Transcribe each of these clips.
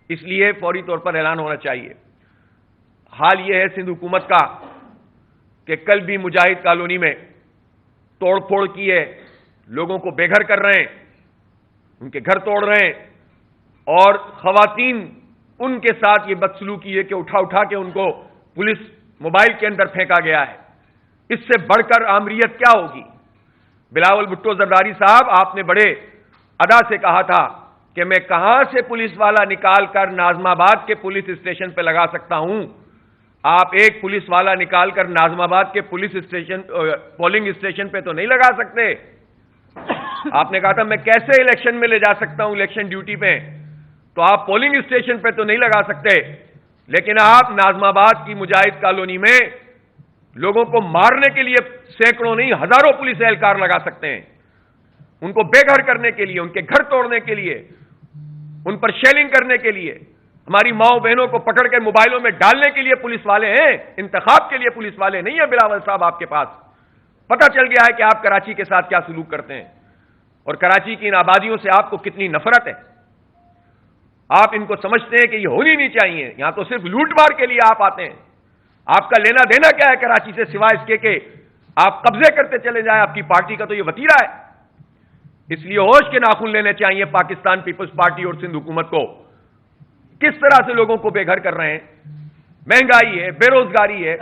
اس لیے فوری طور پر اعلان ہونا چاہیے۔ حال یہ ہے سندھ حکومت کا کہ کل بھی مجاہد کالونی میں توڑ پھوڑ کی ہے، لوگوں کو بے گھر کر رہے ہیں، ان کے گھر توڑ رہے ہیں، اور خواتین ان کے ساتھ یہ بدسلوکی ہے کہ اٹھا اٹھا کے ان کو پولیس موبائل کے اندر پھینکا گیا ہے۔ اس سے بڑھ کر آمریت کیا ہوگی؟ بلاول بھٹو زرداری صاحب، آپ نے بڑے ادا سے کہا تھا کہ میں کہاں سے پولیس والا نکال کر ناظم آباد کے پولیس اسٹیشن پہ لگا سکتا ہوں؟ آپ ایک پولیس والا نکال کر ناظم آباد کے پولیس اسٹیشن پولنگ اسٹیشن پہ تو نہیں لگا سکتے۔ آپ نے کہا تھا میں کیسے الیکشن میں لے جا سکتا ہوں الیکشن ڈیوٹی پہ، تو آپ پولنگ اسٹیشن پہ تو نہیں لگا سکتے، لیکن آپ ناظم آباد کی مجاہد کالونی میں لوگوں کو مارنے کے لیے سینکڑوں نہیں ہزاروں پولیس اہلکار لگا سکتے ہیں، ان کو بے گھر کرنے کے لیے، ان کے گھر توڑنے کے لیے، ان پر شیلنگ کرنے کے لیے، ہماری ماؤں بہنوں کو پکڑ کے موبائلوں میں ڈالنے کے لیے پولیس والے ہیں، انتخاب کے لیے پولیس والے نہیں ہیں۔ بلاول صاحب، آپ کے پاس پتہ چل گیا ہے کہ آپ کراچی کے ساتھ کیا سلوک کرتے ہیں، اور کراچی کی ان آبادیوں سے آپ کو کتنی نفرت ہے۔ آپ ان کو سمجھتے ہیں کہ یہ ہونی نہیں چاہیے، یہاں تو صرف لوٹ مار کے لیے آپ آتے ہیں۔ آپ کا لینا دینا کیا ہے کراچی سے سوائے اس کے کہ آپ قبضے کرتے چلے جائیں؟ آپ کی پارٹی کا تو یہ وتیرہ ہے۔ اس لیے ہوش کے ناخن لینے چاہیے پاکستان پیپلز پارٹی اور سندھ حکومت کو، کس طرح سے لوگوں کو بے گھر کر رہے ہیں۔ مہنگائی ہے، بے روزگاری ہے،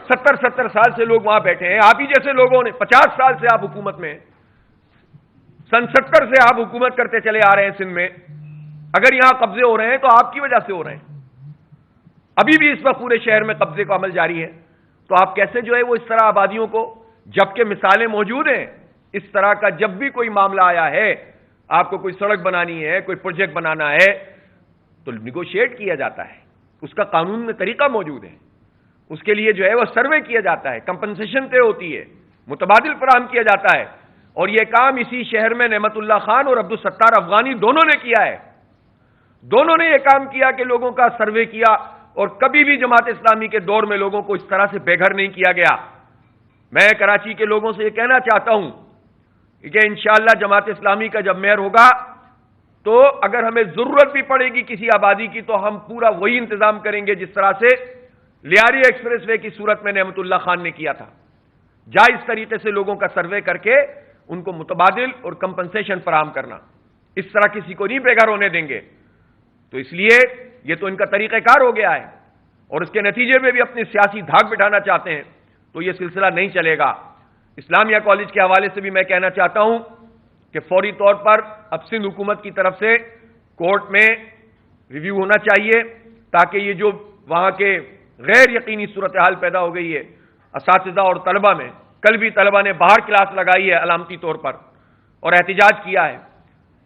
70 سال سے لوگ وہاں بیٹھے ہیں، آپ ہی جیسے لوگوں نے 50 سال سے آپ حکومت میں، سن 70 سے آپ حکومت کرتے چلے آ رہے ہیں سندھ میں۔ اگر یہاں قبضے ہو رہے ہیں تو آپ کی وجہ سے ہو رہے ہیں، ابھی بھی اس وقت پورے شہر میں قبضے کا عمل جاری ہے، تو آپ کیسے جو ہے وہ اس طرح آبادیوں کو، جبکہ مثالیں موجود ہیں اس طرح کا، جب بھی کوئی معاملہ آیا ہے، آپ کو کوئی سڑک بنانی ہے، کوئی پروجیکٹ بنانا ہے تو نیگوشیٹ کیا جاتا ہے، اس کا قانون میں طریقہ موجود ہے، اس کے لیے جو ہے وہ سروے کیا جاتا ہے، کمپنسیشن طے ہوتی ہے، متبادل فراہم کیا جاتا ہے، اور یہ کام اسی شہر میں نعمت اللہ خان اور عبدالستار افغانی دونوں نے کیا ہے۔ دونوں نے یہ کام کیا کہ لوگوں کا سروے کیا، اور کبھی بھی جماعت اسلامی کے دور میں لوگوں کو اس طرح سے بے گھر نہیں کیا گیا۔ میں کراچی کے لوگوں سے یہ کہنا چاہتا ہوں کہ انشاءاللہ جماعت اسلامی کا جب میئر ہوگا تو اگر ہمیں ضرورت بھی پڑے گی کسی آبادی کی تو ہم پورا وہی انتظام کریں گے جس طرح سے لیاری ایکسپریس وے کی صورت میں نعمت اللہ خان نے کیا تھا، جائز طریقے سے لوگوں کا سروے کر کے ان کو متبادل اور کمپنسیشن فراہم کرنا، اس طرح کسی کو نہیں بے گھر ہونے دیں گے۔ تو اس لیے یہ تو ان کا طریقہ کار ہو گیا ہے، اور اس کے نتیجے میں بھی اپنی سیاسی دھاک بٹھانا چاہتے ہیں، تو یہ سلسلہ نہیں چلے گا۔ اسلامیہ کالج کے حوالے سے بھی میں کہنا چاہتا ہوں کہ فوری طور پر اب سندھ حکومت کی طرف سے کورٹ میں ریویو ہونا چاہیے، تاکہ یہ جو وہاں کے غیر یقینی صورتحال پیدا ہو گئی ہے اساتذہ اور طلبہ میں، کل بھی طلبہ نے باہر کلاس لگائی ہے علامتی طور پر اور احتجاج کیا ہے،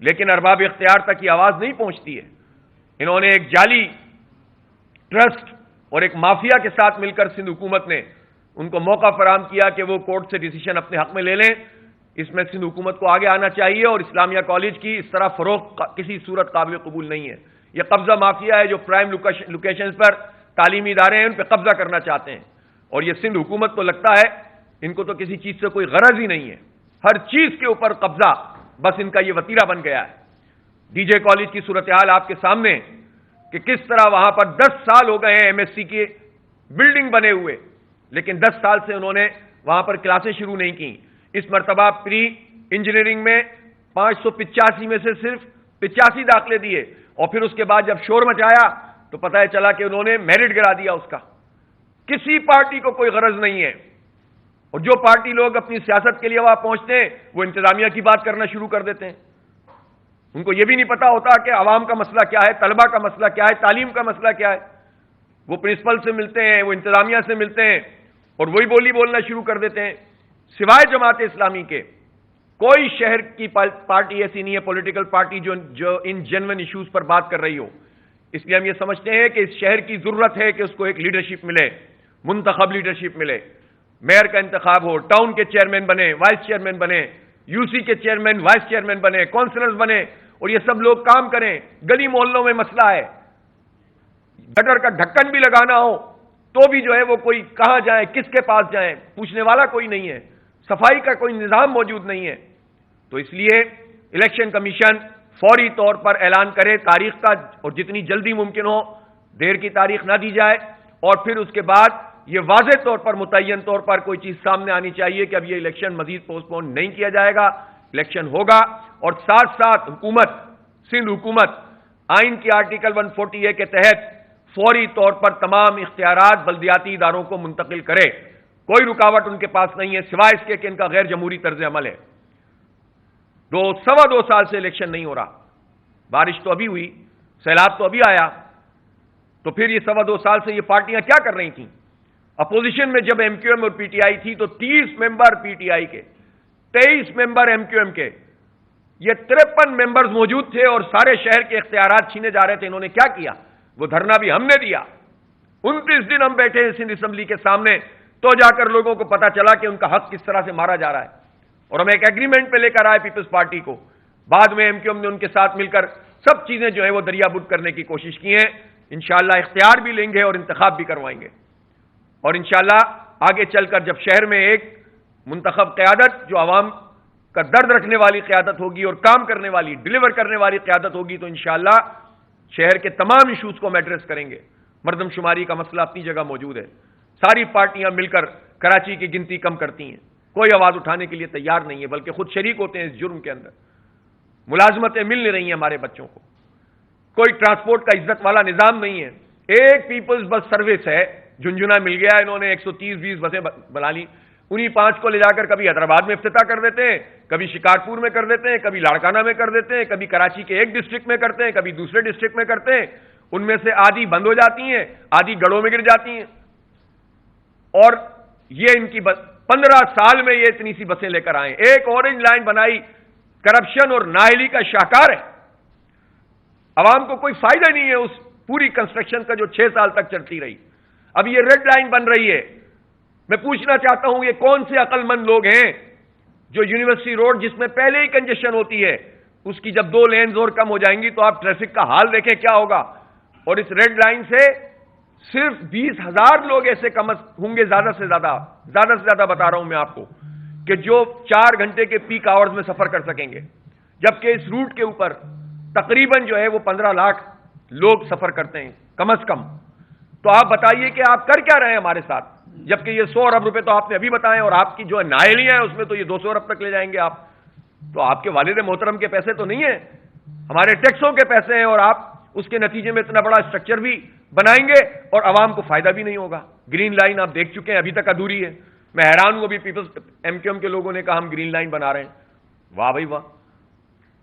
لیکن ارباب اختیار تک یہ آواز نہیں پہنچتی ہے۔ انہوں نے ایک جعلی ٹرسٹ اور ایک مافیا کے ساتھ مل کر سندھ حکومت نے ان کو موقع فراہم کیا کہ وہ کورٹ سے ڈیسیشن اپنے حق میں لے لیں۔ اس میں سندھ حکومت کو آگے آنا چاہیے، اور اسلامیہ کالج کی اس طرح فروخت کسی صورت قابل قبول نہیں ہے۔ یہ قبضہ مافیا ہے جو پرائم لوکیشنز پر تعلیمی ادارے ہیں ان پہ قبضہ کرنا چاہتے ہیں، اور یہ سندھ حکومت کو لگتا ہے ان کو تو کسی چیز سے کوئی غرض ہی نہیں ہے، ہر چیز کے اوپر قبضہ، بس ان کا یہ وتیرہ بن گیا ہے۔ ڈی جے کالج کی صورتحال آپ کے سامنے کہ کس طرح وہاں پر 10 سال ہو گئے ہیں ایم ایس سی کی بلڈنگ بنے ہوئے، لیکن 10 سال سے انہوں نے وہاں پر کلاسیں شروع نہیں کی۔ اس مرتبہ پری انجینئرنگ میں 585 میں سے صرف 85 داخلے دیے، اور پھر اس کے بعد جب شور مچایا تو پتہ چلا کہ انہوں نے میرٹ گرا دیا اس کا۔ کسی پارٹی کو کوئی غرض نہیں ہے، اور جو پارٹی لوگ اپنی سیاست کے لیے وہاں پہنچتے ہیں وہ انتظامیہ کی بات کرنا شروع کر دیتے ہیں۔ ان کو یہ بھی نہیں پتا ہوتا کہ عوام کا مسئلہ کیا ہے، طلبہ کا مسئلہ کیا ہے، تعلیم کا مسئلہ کیا ہے۔ وہ پرنسپل سے ملتے ہیں، وہ انتظامیہ سے ملتے ہیں، اور وہی بولی بولنا شروع کر دیتے ہیں۔ سوائے جماعت اسلامی کے کوئی شہر کی پارٹی ایسی نہیں ہے، پولیٹیکل پارٹی جو ان جینوئن ایشوز پر بات کر رہی ہو۔ اس لیے ہم یہ سمجھتے ہیں کہ اس شہر کی ضرورت ہے کہ اس کو ایک لیڈرشپ ملے، منتخب لیڈرشپ ملے، میئر کا انتخاب ہو، ٹاؤن کے چیئرمین بنے، وائس چیئرمین بنے، یو سی کے چیئرمین وائس چیئرمین بنے، کونسلرز بنے، اور یہ سب لوگ کام کریں۔ گلی محلوں میں مسئلہ ہے، گٹر کا ڈھکن بھی لگانا ہو تو بھی جو ہے وہ کوئی کہاں جائیں، کس کے پاس جائیں، پوچھنے والا کوئی نہیں ہے، صفائی کا کوئی نظام موجود نہیں ہے۔ تو اس لیے الیکشن کمیشن فوری طور پر اعلان کرے تاریخ کا، اور جتنی جلدی ممکن ہو، دیر کی تاریخ نہ دی جائے، اور پھر اس کے بعد یہ واضح طور پر متعین طور پر کوئی چیز سامنے آنی چاہیے کہ اب یہ الیکشن مزید پوسٹ پون نہیں کیا جائے گا، الیکشن ہوگا، اور ساتھ ساتھ سندھ حکومت آئین کی آرٹیکل 140A کے تحت فوری طور پر تمام اختیارات بلدیاتی اداروں کو منتقل کرے۔ کوئی رکاوٹ ان کے پاس نہیں ہے سوائے اس کے کہ ان کا غیر جمہوری طرز عمل ہے۔ سوا دو سال سے الیکشن نہیں ہو رہا، بارش تو ابھی ہوئی، سیلاب تو ابھی آیا، تو پھر یہ سوا دو سال سے یہ پارٹیاں کیا کر رہی تھیں؟ اپوزیشن میں جب ایم کیو ایم اور پی ٹی آئی تھی تو 30 ممبر پی ٹی آئی کے، 23 ممبر ایم کیو ایم کے، یہ 53 ممبرز موجود تھے اور سارے شہر کے اختیارات چھینے جا رہے تھے۔ انہوں نے کیا کیا؟ وہ دھرنا بھی ہم نے دیا، 29 دن ہم بیٹھے ہیں سندھ اسمبلی کے سامنے، تو جا کر لوگوں کو پتا چلا کہ ان کا حق کس طرح سے مارا جا رہا ہے، اور ہم ایک ایگریمنٹ پہ لے کر آئے پیپلز پارٹی کو۔ بعد میں ایم کیو ایم نے ان کے ساتھ مل کر سب چیزیں جو ہیں وہ دریا بدھ کرنے کی کوشش کی ہیں۔ انشاءاللہ اختیار بھی لیں گے اور انتخاب بھی کروائیں گے، اور انشاءاللہ آگے چل کر جب شہر میں ایک منتخب قیادت جو عوام کا درد رکھنے والی قیادت ہوگی اور کام کرنے والی، ڈیلیور کرنے والی قیادت ہوگی، تو انشاءاللہ شہر کے تمام ایشوز کو ہم ایڈریس کریں گے۔ مردم شماری کا مسئلہ اپنی جگہ موجود ہے، ساری پارٹیاں مل کر کراچی کی گنتی کم کرتی ہیں، کوئی آواز اٹھانے کے لیے تیار نہیں ہے، بلکہ خود شریک ہوتے ہیں اس جرم کے اندر۔ ملازمتیں مل نہیں رہی ہیں ہمارے بچوں کو، کوئی ٹرانسپورٹ کا عزت والا نظام نہیں ہے، ایک پیپلز بس سروس ہے، جھنجھنا مل گیا، انہوں نے 130-20 بسیں بنا لی، انہی 5 کو لے جا کر کبھی حیدرآباد میں افتتاح کر دیتے ہیں، کبھی شکارپور میں کر دیتے ہیں، کبھی لاڑکانہ میں کر دیتے ہیں، کبھی کراچی کے ایک ڈسٹرکٹ میں کرتے ہیں، کبھی دوسرے ڈسٹرکٹ میں کرتے ہیں، ان میں سے آدھی بند ہو جاتی ہیں، آدھی گڑوں میں گر جاتی ہیں، اور یہ ان کی 15 سال میں یہ اتنی سی بسیں لے کر آئے، ایک اورنج لائن بنائی، کرپشن اور نااہلی کا شاہکار ہے۔ عوام کو کوئی فائدہ نہیں ہے اس پوری کنسٹرکشن کا جو 6 سال تک چلتی رہی۔ اب یہ ریڈ لائن بن رہی ہے، میں پوچھنا چاہتا ہوں یہ کون سے عقل مند لوگ ہیں جو یونیورسٹی روڈ جس میں پہلے ہی کنجیشن ہوتی ہے، اس کی جب 2 لینز اور کم ہو جائیں گی تو آپ ٹریفک کا حال دیکھیں کیا ہوگا، اور اس ریڈ لائن سے صرف 20,000 لوگ ایسے کم ہوں گے، زیادہ سے زیادہ بتا رہا ہوں میں آپ کو، کہ جو 4 گھنٹے کے پیک آورز میں سفر کر سکیں گے، جبکہ اس روٹ کے اوپر تقریباً جو ہے وہ 15 لاکھ لوگ سفر کرتے ہیں کم از کم۔ تو آپ بتائیے کہ آپ کر کیا رہے ہیں ہمارے ساتھ، جبکہ یہ 100 ارب روپے تو آپ نے ابھی بتائے، اور آپ کی جو نااہلیاں ہیں اس میں تو یہ 200 ارب تک لے جائیں گے آپ، تو آپ کے والد محترم کے پیسے تو نہیں ہیں، ہمارے ٹیکسوں کے پیسے ہیں، اور آپ اس کے نتیجے میں اتنا بڑا اسٹرکچر بھی بنائیں گے اور عوام کو فائدہ بھی نہیں ہوگا۔ گرین لائن آپ دیکھ چکے ہیں ابھی تک ادھوری ہے، میں حیران ہوں، ابھی پیپلز ایم کیو ایم کے لوگوں نے کہا ہم گرین لائن بنا رہے ہیں، واہ بھائی واہ،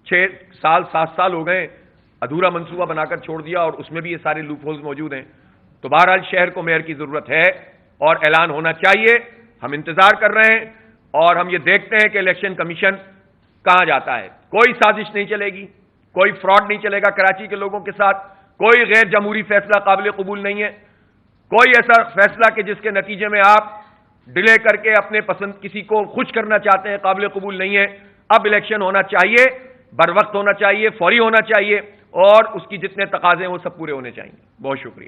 6 سال 7 سال ہو گئے ادھورا منصوبہ بنا کر چھوڑ دیا، اور اس میں بھی یہ سارے لوپ ہولز موجود ہیں۔ تو بہرحال شہر کو میئر کی ضرورت ہے اور اعلان ہونا چاہیے، ہم انتظار کر رہے ہیں، اور ہم یہ دیکھتے ہیں کہ الیکشن کمیشن کہاں جاتا ہے۔ کوئی سازش نہیں چلے گی، کوئی فراڈ نہیں چلے گا کراچی کے لوگوں کے ساتھ، کوئی غیر جمہوری فیصلہ قابل قبول نہیں ہے، کوئی ایسا فیصلہ کہ جس کے نتیجے میں آپ ڈیلے کر کے اپنے پسند کسی کو خوش کرنا چاہتے ہیں قابل قبول نہیں ہے۔ اب الیکشن ہونا چاہیے، بر وقت ہونا چاہیے، فوری ہونا چاہیے، اور اس کی جتنے تقاضے ہیں وہ سب پورے ہونے چاہیے۔ بہت شکریہ۔